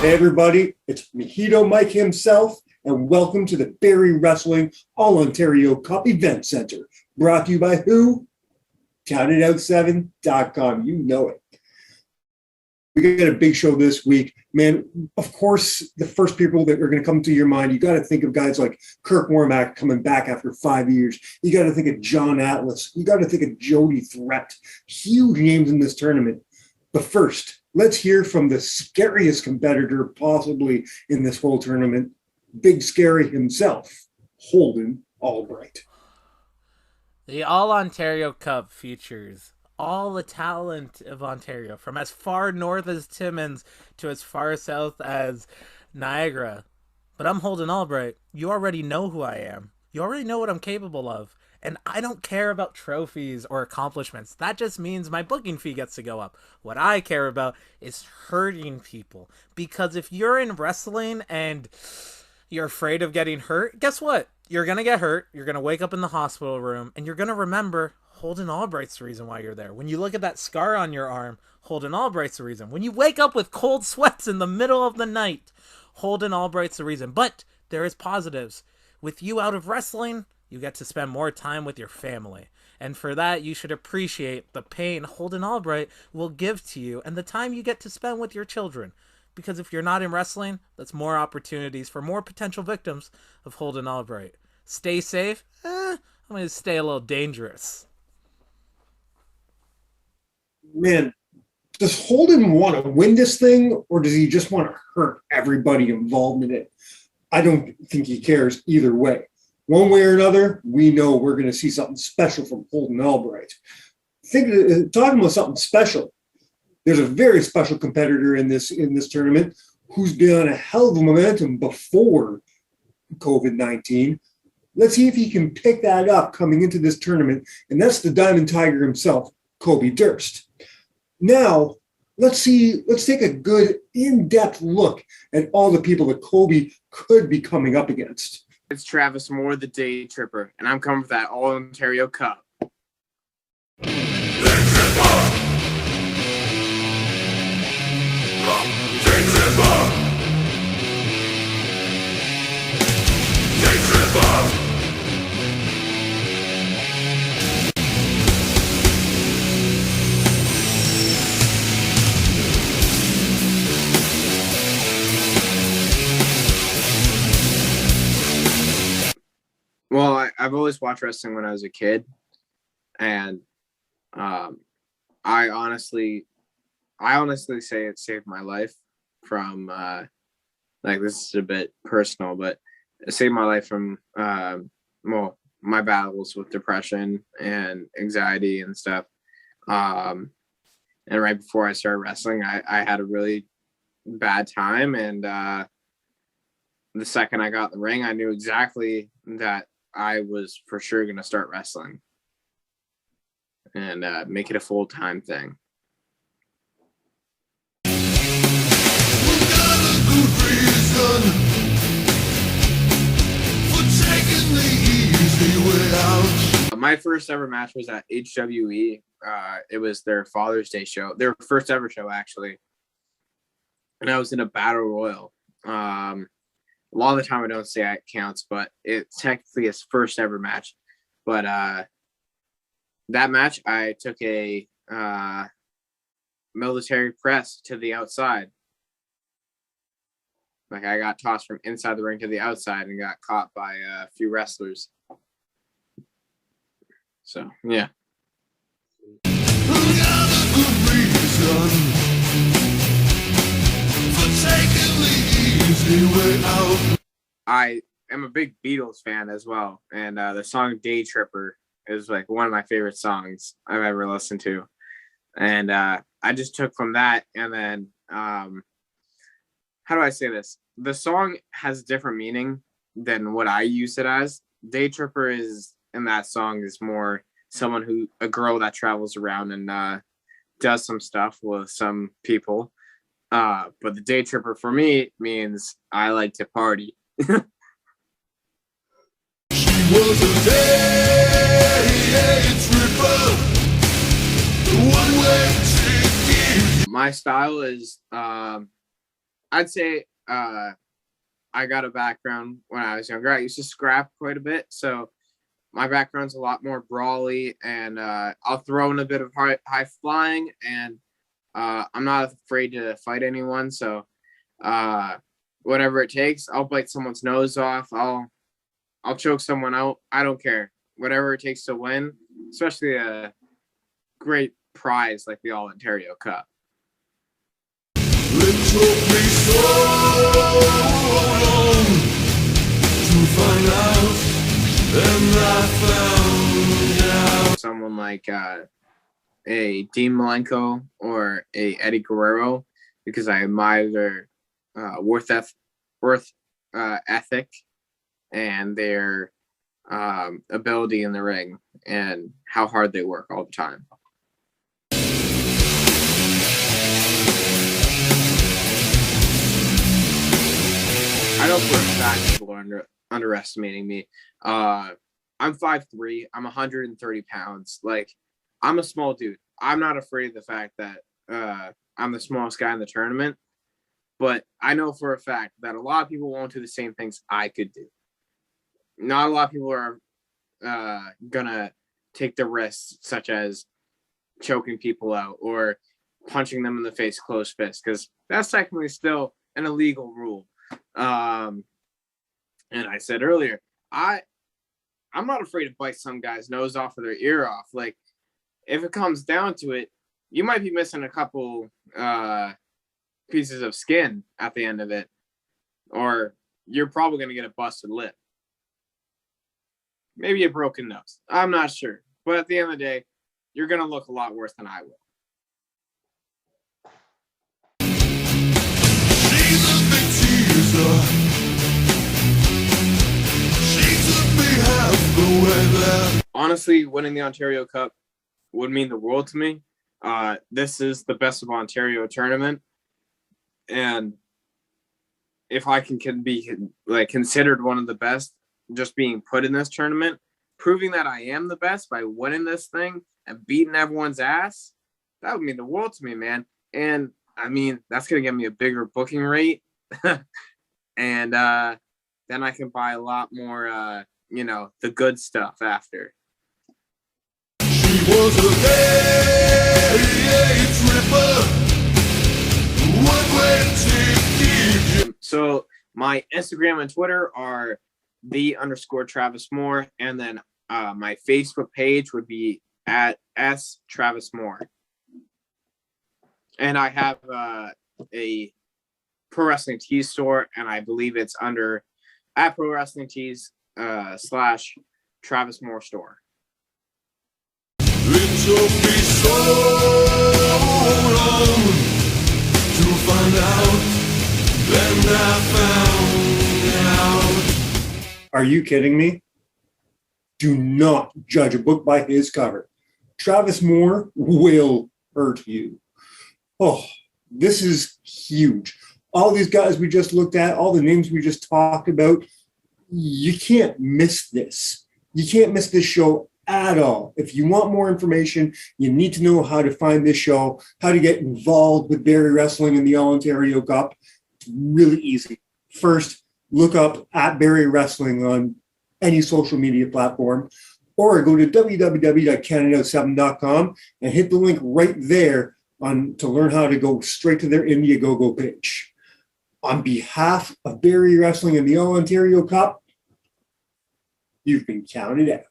Hey everybody, it's Mojito Mike himself, and welcome to the Barrie Wrestling All-Ontario Cup Event Center. Brought to you by who? CountItOut7.com. You know it. We got a big show this week. Man, of course, the first people that are going to come to your mind, you got to think of guys like Kirk Warmack coming back after 5 years. You got to think of John Atlas. You got to think of Jody Threat. Huge names in this tournament. But first, let's hear from the scariest competitor possibly in this whole tournament, Big Scary himself, Holden Albright. The All-Ontario Cup features all the talent of Ontario, from as far north as Timmins to as far south as Niagara. But I'm Holden Albright. You already know who I am. You already know what I'm capable of. And I don't care about trophies or accomplishments. That just means my booking fee gets to go up. What I care about is hurting people. Because if you're in wrestling and you're afraid of getting hurt, guess what? You're going to get hurt. You're going to wake up in the hospital room. And you're going to remember Holden Albright's the reason why you're there. When you look at that scar on your arm, Holden Albright's the reason. When you wake up with cold sweats in the middle of the night, Holden Albright's the reason. But there is positives. With you out of wrestling, you get to spend more time with your family. And for that, you should appreciate the pain Holden Albright will give to you and the time you get to spend with your children. Because if you're not in wrestling, that's more opportunities for more potential victims of Holden Albright. Stay safe? I'm going to stay a little dangerous. Man, does Holden want to win this thing, or does he just want to hurt everybody involved in it? I don't think he cares either way. One way or another, we know we're going to see something special from Holden Albright. Talking about something special, there's a very special competitor in this tournament who's been on a hell of a momentum before COVID-19. Let's see if he can pick that up coming into this tournament, and that's the Diamond Tiger himself, Kobe Durst. Now, let's take a good in-depth look at all the people that Kobe could be coming up against. It's Travis Moore, the Day Tripper, and I'm coming for that All-Ontario Cup. Day Tripper! Day Tripper! Day Tripper! Well, I've always watched wrestling when I was a kid, and I honestly say it saved my life from this is a bit personal, but it saved my life from my battles with depression and anxiety and stuff. And right before I started wrestling, I had a really bad time, and the second I got in the ring, I knew exactly that I was for sure going to start wrestling and make it a full-time thing. My first ever match was at HWE. It was their Father's Day show, their first ever show, actually. And I was in a battle royal. A lot of the time I don't say it counts, but it's technically his first ever match. But that match, I took a military press to the outside. Like, I got tossed from inside the ring to the outside and got caught by a few wrestlers. So, yeah. I am a big Beatles fan as well, and the song Day Tripper is like one of my favorite songs I've ever listened to. And I just took from that, and then how do I say this? The song has different meaning than what I use it as. Day Tripper is, in that song, is more a girl that travels around and does some stuff with some people. But the Day Tripper for me means I like to party. She was a day tripper, one way ticket. My style is I'd say I got a background when I was younger. I used to scrap quite a bit, so my background's a lot more brawly, and I'll throw in a bit of high flying, and I'm not afraid to fight anyone. So whatever it takes, I'll bite someone's nose off. I'll choke someone out. I don't care. Whatever it takes to win, especially a great prize like the All Ontario Cup. It took me so long to find out, and I found out. Someone like a Dean Malenko or a Eddie Guerrero, because I admire their worth ethic and their ability in the ring and how hard they work all the time. I know for a fact people are underestimating me. I'm 5'3". I'm 130 pounds. Like, I'm a small dude. I'm not afraid of the fact that I'm the smallest guy in the tournament. But I know for a fact that a lot of people won't do the same things I could do. Not a lot of people are gonna take the risks, such as choking people out or punching them in the face closed fist, because that's technically still an illegal rule. And I said earlier, I'm not afraid to bite some guy's nose off or their ear off. Like, if it comes down to it, you might be missing a couple pieces of skin at the end of it, or you're probably going to get a busted lip. Maybe a broken nose. I'm not sure. But at the end of the day, you're going to look a lot worse than I will. she's a big teaser. She took me half the way there. Honestly, winning the Ontario Cup would mean the world to me. This is the Best of Ontario tournament. And if I can be like considered one of the best, just being put in this tournament, proving that I am the best by winning this thing and beating everyone's ass, that would mean the world to me, man. And I mean, that's going to get me a bigger booking rate. And then I can buy a lot more, the good stuff after. She was a day tripper, one-way ticket. So my Instagram and Twitter are _Travis Moore, and then my Facebook page would be at S Travis Moore. And I have a Pro Wrestling Tees store, and I believe it's under at Pro Wrestling Tees / Travis Moore store. It took me so long to find out, and I found out. Are you kidding me? Do not judge a book by his cover. Travis Moore will hurt you. Oh, this is huge. All these guys we just looked at, all the names we just talked about, you can't miss this. You can't miss this show at all. If you want more information, you need to know how to find this show, how to get involved with Barrie Wrestling in the All Ontario Cup. It's really easy. First, look up at Barrie Wrestling on any social media platform, or go to www.canada7.com and hit the link right there to learn how to go straight to their Indiegogo page. On behalf of Barrie Wrestling and the All Ontario Cup, you've been counted out.